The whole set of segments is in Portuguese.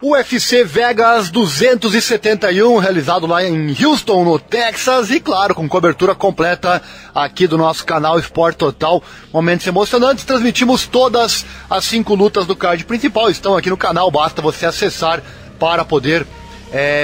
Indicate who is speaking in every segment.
Speaker 1: UFC Vegas 271, realizado lá em Houston, no Texas, e claro, com cobertura completa aqui do nosso canal Esporte Total. Momentos emocionantes, transmitimos todas as 5 lutas do card principal, estão aqui no canal, basta você acessar para poder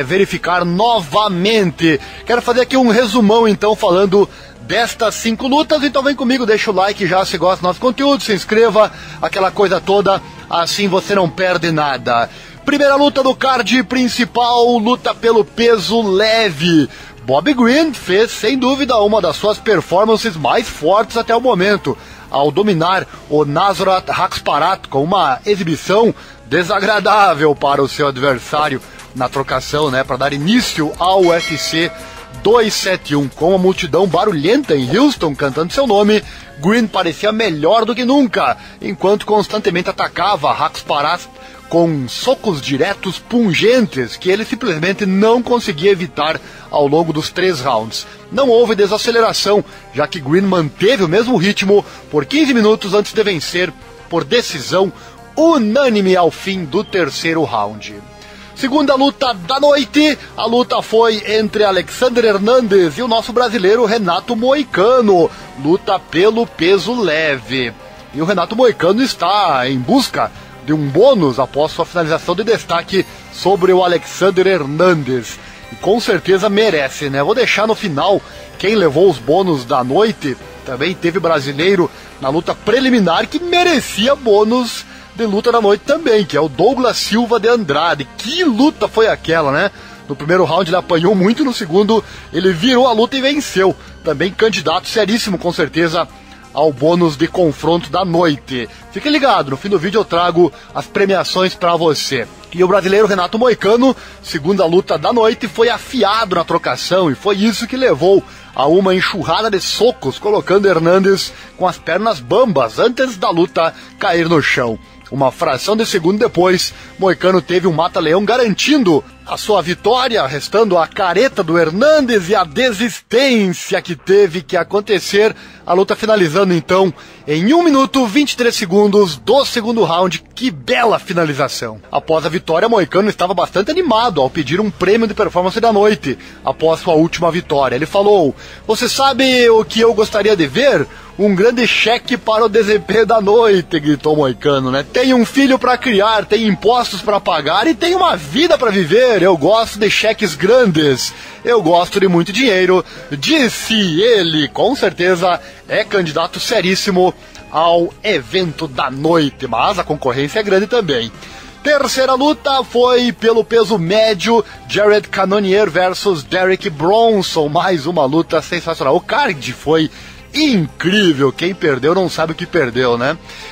Speaker 1: verificar novamente. Quero fazer aqui um resumão então, falando destas 5 lutas, então vem comigo, deixa o like já se gosta do nosso conteúdo, se inscreva, aquela coisa toda, assim você não perde nada. Primeira luta do card principal, luta pelo peso leve. Bobby Green fez, sem dúvida, uma das suas performances mais fortes até o momento, ao dominar o Nasrat Haqparast com uma exibição desagradável para o seu adversário na trocação, para dar início ao UFC 271, com a multidão barulhenta em Houston cantando seu nome. Green parecia melhor do que nunca, enquanto constantemente atacava Haqparast com socos diretos pungentes que ele simplesmente não conseguia evitar ao longo dos 3 rounds. Não houve desaceleração, já que Green manteve o mesmo ritmo por 15 minutos antes de vencer por decisão unânime ao fim do 3º round. Segunda luta da noite, a luta foi entre Alexander Hernandez e o nosso brasileiro Renato Moicano, luta pelo peso leve. E o Renato Moicano está em busca de um bônus após sua finalização de destaque sobre o Alexander Hernandez. E com certeza merece, Vou deixar no final quem levou os bônus da noite. Também teve brasileiro na luta preliminar que merecia bônus de luta da noite também, que é o Douglas Silva de Andrade. Que luta foi aquela, No primeiro round ele apanhou muito, no segundo ele virou a luta e venceu. Também candidato seríssimo, com certeza, ao bônus de confronto da noite. Fique ligado, no fim do vídeo eu trago as premiações para você. E o brasileiro Renato Moicano, segunda luta da noite, foi afiado na trocação e foi isso que levou a uma enxurrada de socos, colocando Hernandez com as pernas bambas antes da luta cair no chão. Uma fração de segundo depois, Moicano teve um mata-leão garantindo a sua vitória, restando a careta do Hernandez e a desistência que teve que acontecer. A luta finalizando então em 1 minuto 23 segundos do segundo round. Que bela finalização! Após a vitória, Moicano estava bastante animado ao pedir um prêmio de performance da noite após sua última vitória. Ele falou: "Você sabe o que eu gostaria de ver? Um grande cheque para o desempenho da noite", gritou Moicano, Tem um filho para criar, tem impostos para pagar e tem uma vida para viver. Eu gosto de cheques grandes, eu gosto de muito dinheiro, disse ele. Com certeza é candidato seríssimo ao evento da noite, mas a concorrência é grande também. Terceira luta foi pelo peso médio, Jared Cannonier versus Derek Bronson. Mais uma luta sensacional. O card foi incrível, quem perdeu não sabe o que perdeu,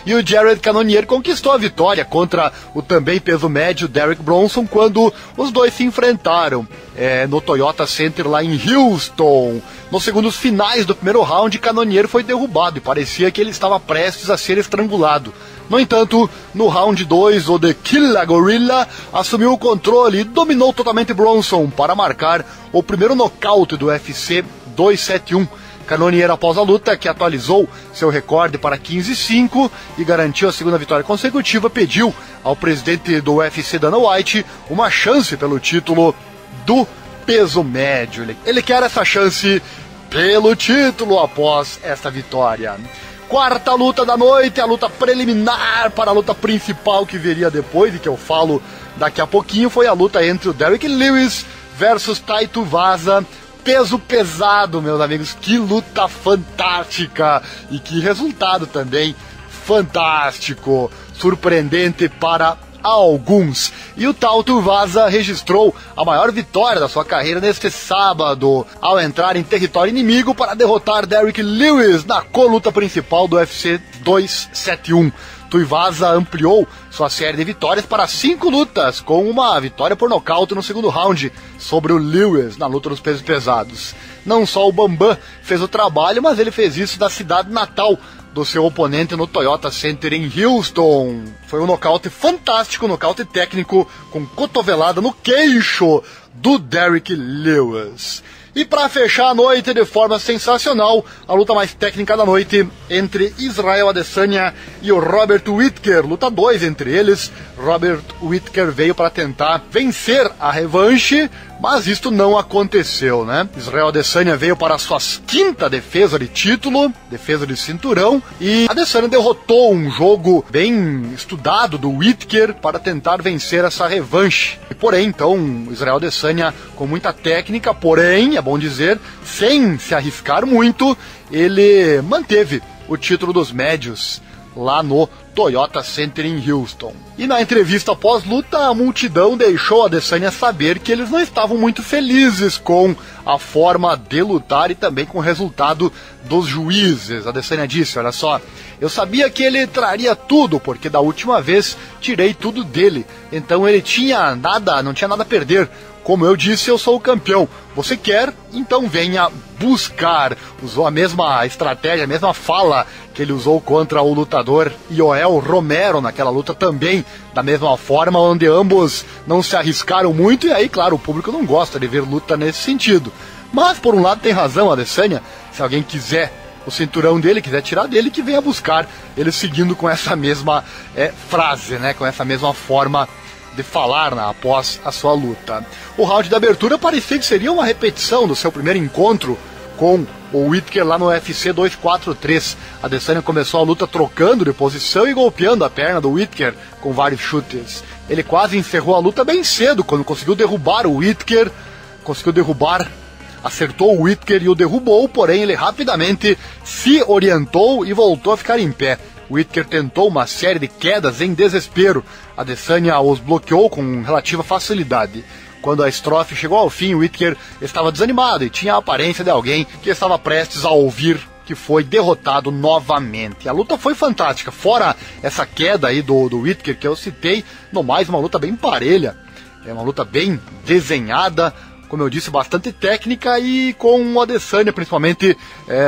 Speaker 1: E o Jared Cannonier conquistou a vitória contra o também peso médio Derek Bronson quando os dois se enfrentaram no Toyota Center lá em Houston. Nos segundos finais do primeiro round, Cannonier foi derrubado e parecia que ele estava prestes a ser estrangulado. No entanto, no round 2, o The Killa Gorilla assumiu o controle e dominou totalmente Bronson para marcar o primeiro nocaute do UFC 271. Cannonier, após a luta, que atualizou seu recorde para 15-5 e garantiu a segunda vitória consecutiva, pediu ao presidente do UFC, Dana White, uma chance pelo título do peso médio. Ele quer essa chance pelo título após essa vitória. Quarta luta da noite, a luta preliminar para a luta principal que viria depois e que eu falo daqui a pouquinho, foi a luta entre o Derrick Lewis versus Tai Tuivasa. Peso pesado, meus amigos, que luta fantástica e que resultado também fantástico, surpreendente para alguns. E o Tai Tuivasa registrou a maior vitória da sua carreira neste sábado, ao entrar em território inimigo para derrotar Derrick Lewis na co-luta principal do UFC 271. Tuivasa ampliou sua série de vitórias para 5 lutas, com uma vitória por nocaute no segundo round sobre o Lewis na luta dos pesos pesados. Não só o Bambam fez o trabalho, mas ele fez isso da cidade natal do seu oponente no Toyota Center em Houston. Foi um nocaute fantástico, um nocaute técnico com cotovelada no queixo do Derrick Lewis. E para fechar a noite de forma sensacional, a luta mais técnica da noite entre Israel Adesanya e o Robert Whittaker. Luta 2 entre eles. Robert Whittaker veio para tentar vencer a revanche, mas isto não aconteceu, né? Israel Adesanya veio para a sua quinta defesa de título, defesa de cinturão, e Adesanya derrotou um jogo bem estudado do Whittaker para tentar vencer essa revanche. E porém, então, Israel Adesanya com muita técnica, porém, é bom dizer, sem se arriscar muito, ele manteve o título dos médios lá no Toyota Center em Houston. E na entrevista pós-luta, a multidão deixou Adesanya saber que eles não estavam muito felizes com a forma de lutar e também com o resultado dos juízes. Adesanya disse, olha só, eu sabia que ele traria tudo, porque da última vez tirei tudo dele, então ele não tinha nada a perder. Como eu disse, eu sou o campeão. Você quer? Então venha buscar. Usou a mesma estratégia, a mesma fala que ele usou contra o lutador Yoel Romero naquela luta também, da mesma forma, onde ambos não se arriscaram muito, e aí, claro, o público não gosta de ver luta nesse sentido. Mas, por um lado, tem razão, Adesanya, se alguém quiser o cinturão dele, quiser tirar dele, que venha buscar, ele seguindo com essa mesma frase, né, com essa mesma forma de falar após a sua luta. O round da abertura parecia que seria uma repetição do seu primeiro encontro com o Whittaker lá no UFC 243. Adesanya começou a luta trocando de posição e golpeando a perna do Whittaker com vários chutes. Ele quase encerrou a luta bem cedo, quando conseguiu derrubar o Whittaker, acertou o Whittaker e o derrubou, porém ele rapidamente se orientou e voltou a ficar em pé. O Whittaker tentou uma série de quedas em desespero. Adesanya os bloqueou com relativa facilidade. Quando a estrofe chegou ao fim, o Whittaker estava desanimado e tinha a aparência de alguém que estava prestes a ouvir que foi derrotado novamente. A luta foi fantástica, fora essa queda aí do Whittaker que eu citei, no mais uma luta bem parelha. É uma luta bem desenhada, como eu disse, bastante técnica e com o Adesanya principalmente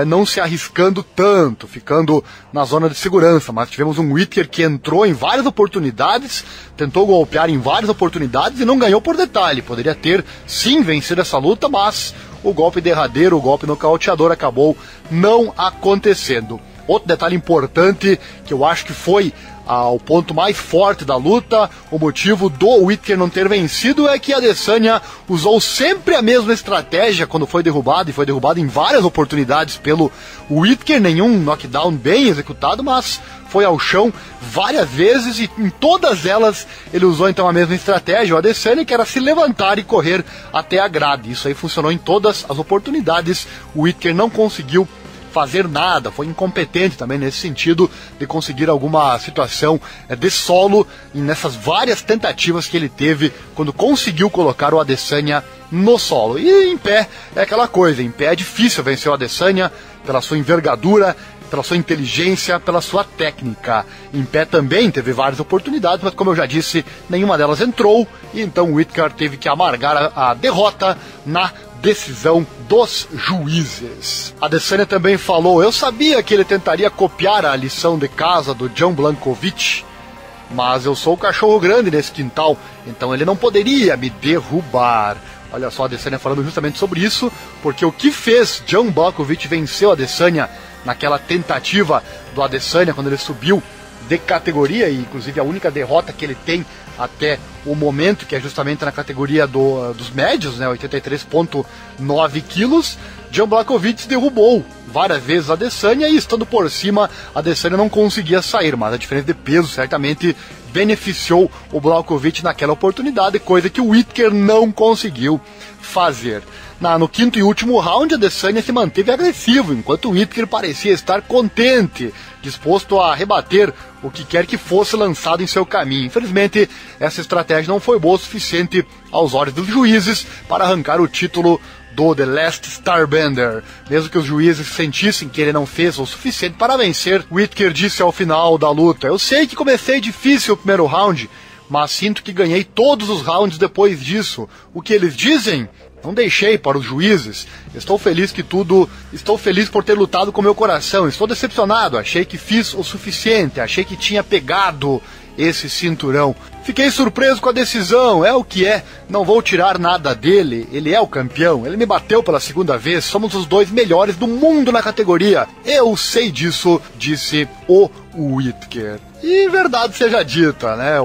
Speaker 1: não se arriscando tanto, ficando na zona de segurança. Mas tivemos um Whittaker que entrou em várias oportunidades, tentou golpear em várias oportunidades e não ganhou por detalhe. Poderia ter sim vencido essa luta, mas o golpe derradeiro, o golpe nocauteador acabou não acontecendo. Outro detalhe importante que eu acho que foi o ponto mais forte da luta, o motivo do Whittaker não ter vencido é que Adesanya usou sempre a mesma estratégia quando foi derrubado, e foi derrubado em várias oportunidades pelo Whittaker, nenhum knockdown bem executado, mas foi ao chão várias vezes e em todas elas ele usou então a mesma estratégia, o Adesanya, que era se levantar e correr até a grade. Isso aí funcionou em todas as oportunidades, o Whittaker não conseguiu fazer nada, foi incompetente também nesse sentido de conseguir alguma situação de solo nessas várias tentativas que ele teve quando conseguiu colocar o Adesanya no solo. E em pé é aquela coisa, em pé é difícil vencer o Adesanya pela sua envergadura, pela sua inteligência, pela sua técnica. Em pé também teve várias oportunidades, mas como eu já disse, nenhuma delas entrou, e então o Whittaker teve que amargar a derrota na decisão dos juízes. Adesanya também falou, eu sabia que ele tentaria copiar a lição de casa do Jan Blachowicz, mas eu sou o cachorro grande nesse quintal, então ele não poderia me derrubar. Olha só, a Adesanya falando justamente sobre isso, porque o que fez Jan Blachowicz vencer o Adesanya naquela tentativa do Adesanya quando ele subiu de categoria, e inclusive a única derrota que ele tem até o momento, que é justamente na categoria dos médios, né, 83,9 quilos, Jan Blachowicz derrubou várias vezes a Adesanya e estando por cima, a Adesanya não conseguia sair, mas a diferença de peso certamente beneficiou o Blachowicz naquela oportunidade, coisa que o Whittaker não conseguiu fazer. No quinto e último round, a Adesanya se manteve agressivo, enquanto o Whittaker parecia estar contente, disposto a rebater o que quer que fosse lançado em seu caminho. Infelizmente, essa estratégia não foi boa o suficiente aos olhos dos juízes para arrancar o título do The Last Starbender. Mesmo que os juízes sentissem que ele não fez o suficiente para vencer, Whittaker disse ao final da luta, eu sei que comecei difícil o primeiro round, mas sinto que ganhei todos os rounds depois disso. O que eles dizem? Não deixei para os juízes. Estou feliz por ter lutado com meu coração. Estou decepcionado. Achei que fiz o suficiente. Achei que tinha pegado. esse cinturão. Fiquei surpreso com a decisão, é o que é, não vou tirar nada dele, ele é o campeão, ele me bateu pela segunda vez, somos os 2 melhores do mundo na categoria, eu sei disso, disse o Whittaker. E verdade seja dita, né?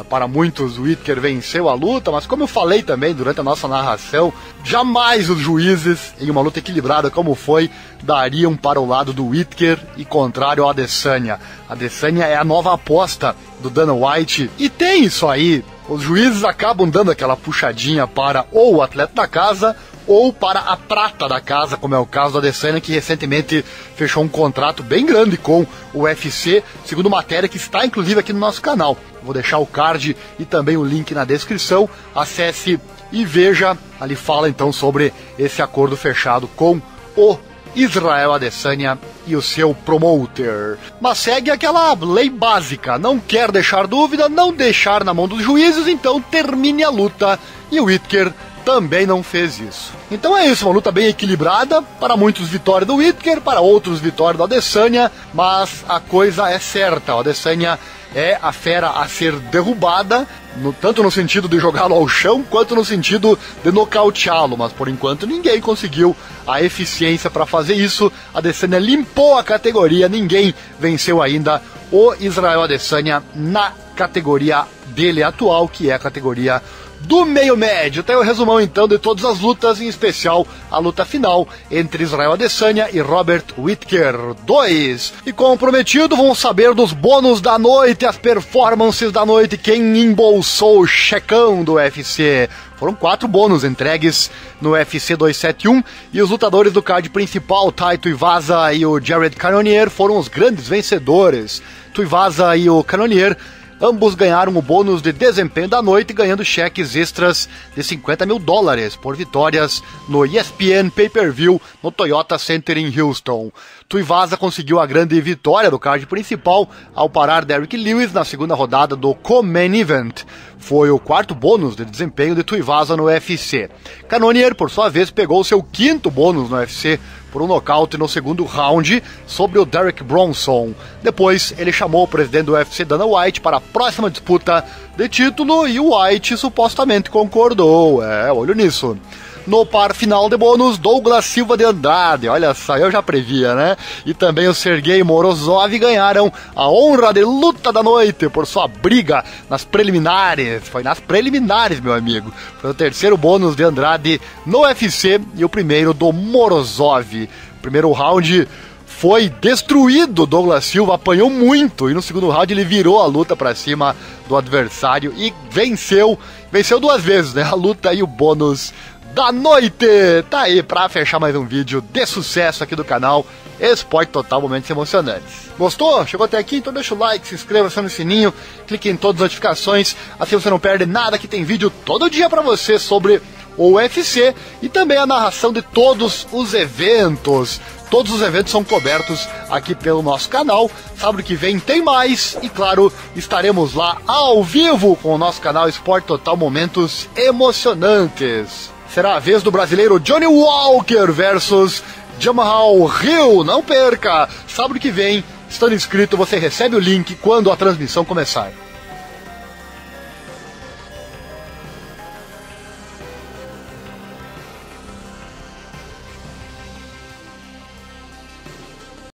Speaker 1: Para muitos o Whittaker venceu a luta, mas como eu falei também durante a nossa narração, jamais os juízes, em uma luta equilibrada como foi, dariam para o lado do Whittaker e contrário ao Adesanya. A Adesanya é a nova aposta do Dana White e tem isso aí. Os juízes acabam dando aquela puxadinha para ou o atleta da casa ou para a prata da casa, como é o caso do Adesanya, que recentemente fechou um contrato bem grande com o UFC, segundo matéria que está inclusive aqui no nosso canal. Vou deixar o card e também o link na descrição, acesse e veja, ali fala então sobre esse acordo fechado com o Israel Adesanya e o seu promoter. Mas segue aquela lei básica, não quer deixar dúvida, não deixar na mão dos juízes, então termine a luta, e o Whittaker também não fez isso. Então é isso, uma luta bem equilibrada, para muitos vitória do Whittaker, para outros vitória do Adesanya, mas a coisa é certa, o Adesanya é a fera a ser derrubada, tanto no sentido de jogá-lo ao chão, quanto no sentido de nocauteá-lo, mas por enquanto ninguém conseguiu a eficiência para fazer isso. A Adesanya limpou a categoria, ninguém venceu ainda o Israel Adesanya na categoria dele atual, que é a categoria do meio médio. Tem o resumão então de todas as lutas, em especial a luta final entre Israel Adesanya e Robert Whittaker 2. E como prometido, vamos saber dos bônus da noite, as performances da noite, quem embolsou o checão do UFC. Foram 4 bônus entregues no UFC 271 e os lutadores do card principal, Tai Tuivasa e o Jared Cannonier, foram os grandes vencedores. Tuivasa e o Cannonier ambos ganharam o bônus de desempenho da noite, ganhando cheques extras de $50 mil por vitórias no ESPN Pay-Per-View no Toyota Center em Houston. Tuivasa conseguiu a grande vitória do card principal ao parar Derrick Lewis na segunda rodada do Co-Main Event. Foi o 4º bônus de desempenho de Tuivasa no UFC. Cannonier, por sua vez, pegou seu 5º bônus no UFC por um nocaute no segundo round sobre o Derek Bronson. Depois, ele chamou o presidente do UFC, Dana White, para a próxima disputa de título e o White supostamente concordou. Olho nisso. No par final de bônus, Douglas Silva de Andrade, olha só, eu já previa, né? E também o Sergei Morozov ganharam a honra de luta da noite por sua briga nas preliminares. Foi nas preliminares, meu amigo. Foi o 3º bônus de Andrade no UFC e o primeiro do Morozov. O primeiro round foi destruído, Douglas Silva apanhou muito e no segundo round ele virou a luta para cima do adversário e venceu 2 vezes, né? A luta e o bônus da noite. Tá aí pra fechar mais um vídeo de sucesso aqui do canal Esporte Total, momentos emocionantes. Gostou? Chegou até aqui? Então deixa o like, se inscreva, aciona o sininho, clique em todas as notificações, assim você não perde nada, que tem vídeo todo dia pra você sobre o UFC e também a narração de todos os eventos. Todos os eventos são cobertos aqui pelo nosso canal. Sábado que vem tem mais e, claro, estaremos lá ao vivo com o nosso canal Esporte Total, momentos emocionantes. Será a vez do brasileiro Johnny Walker versus Jamahal Hill. Não perca! Sábado que vem, estando inscrito, você recebe o link quando a transmissão começar.